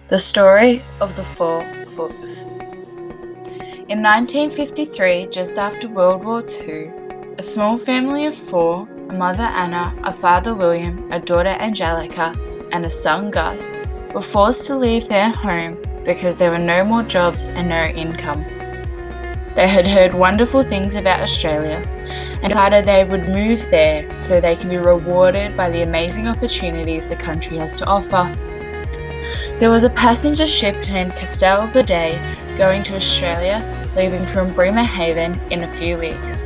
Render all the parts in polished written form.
The story of the four Fuchs. In 1953, just after World War II, a small family of four, a mother Anna, a father William, a daughter Angelica, and a son Gus, were forced to leave their home because there were no more jobs and no income. They had heard wonderful things about Australia and decided they would move there so they can be rewarded by the amazing opportunities the country has to offer. There was a passenger ship named Castell of the Day going to Australia, leaving from Bremerhaven in a few weeks.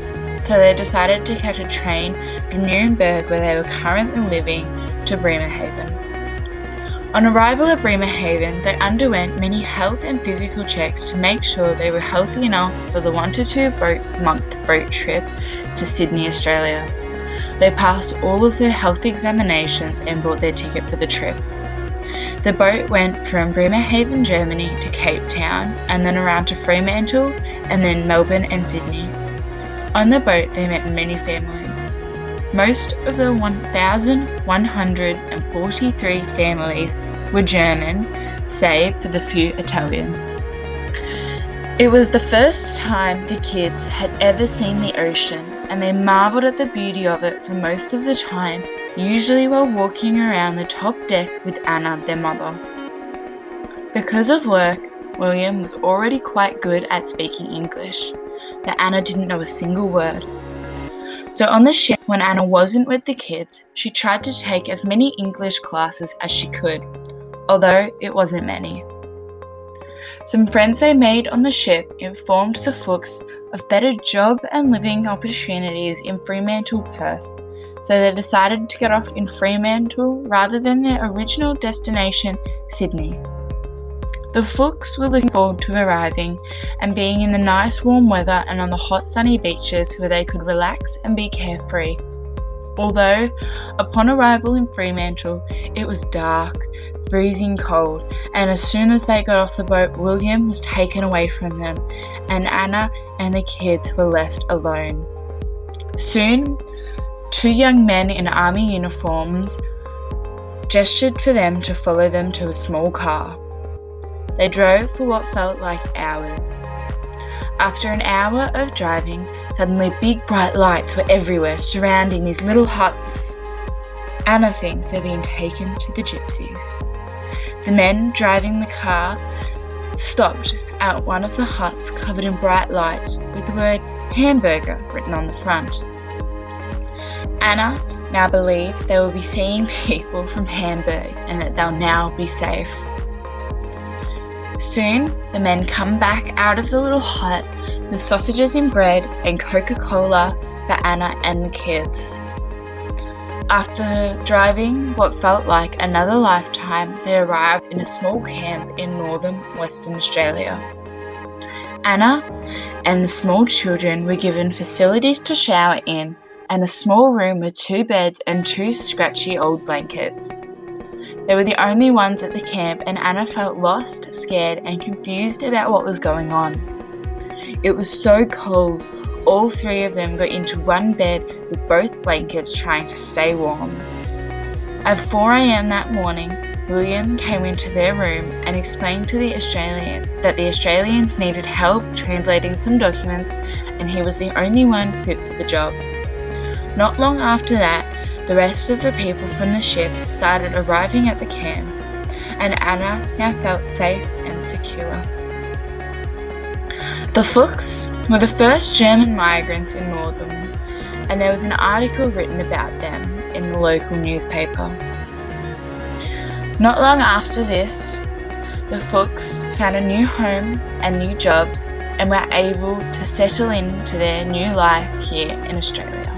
So they decided to catch a train from Nuremberg, where they were currently living, to Bremerhaven. On arrival at Bremerhaven, they underwent many health and physical checks to make sure they were healthy enough for the 1 to 2 month boat trip to Sydney, Australia. They passed all of their health examinations and bought their ticket for the trip. The boat went from Bremerhaven, Germany to Cape Town, and then around to Fremantle, and then Melbourne and Sydney. On the boat they met many families. Most of the 1,143 families were German, save for the few Italians. It was the first time the kids had ever seen the ocean, and they marvelled at the beauty of it for most of the time, usually while walking around the top deck with Anna, their mother. Because of work, William was already quite good at speaking English, but Anna didn't know a single word. So on the ship, when Anna wasn't with the kids, she tried to take as many English classes as she could, although it wasn't many. Some friends they made on the ship informed the Fuchs of better job and living opportunities in Fremantle, Perth, so they decided to get off in Fremantle rather than their original destination, Sydney. The Fuchs were looking forward to arriving and being in the nice warm weather and on the hot sunny beaches where they could relax and be carefree. Although, upon arrival in Fremantle, it was dark, freezing cold, and as soon as they got off the boat, William was taken away from them, and Anna and the kids were left alone. Soon, 2 young men in army uniforms gestured for them to follow them to a small car. They drove for what felt like hours. After an hour of driving, suddenly big bright lights were everywhere, surrounding these little huts. Anna thinks they're being taken to the gypsies. The men driving the car stopped at one of the huts covered in bright lights with the word hamburger written on the front. Anna now believes they will be seeing people from Hamburg and that they'll now be safe. Soon, the men come back out of the little hut with sausages and bread and Coca-Cola for Anna and the kids. After driving what felt like another lifetime, they arrived in a small camp in northern Western Australia. Anna and the small children were given facilities to shower in and a small room with 2 beds and 2 scratchy old blankets. They were the only ones at the camp, and Anna felt lost, scared, and confused about what was going on. It was so cold, all 3 of them got into one bed with both blankets trying to stay warm. At 4 a.m. that morning, William came into their room and explained to the Australian that the Australians needed help translating some documents, and he was the only one fit for the job. Not long after that, the rest of the people from the ship started arriving at the camp, and Anna now felt safe and secure. The Fuchs were the first German migrants in Northern, and there was an article written about them in the local newspaper. Not long after this, the Fuchs found a new home and new jobs and were able to settle into their new life here in Australia.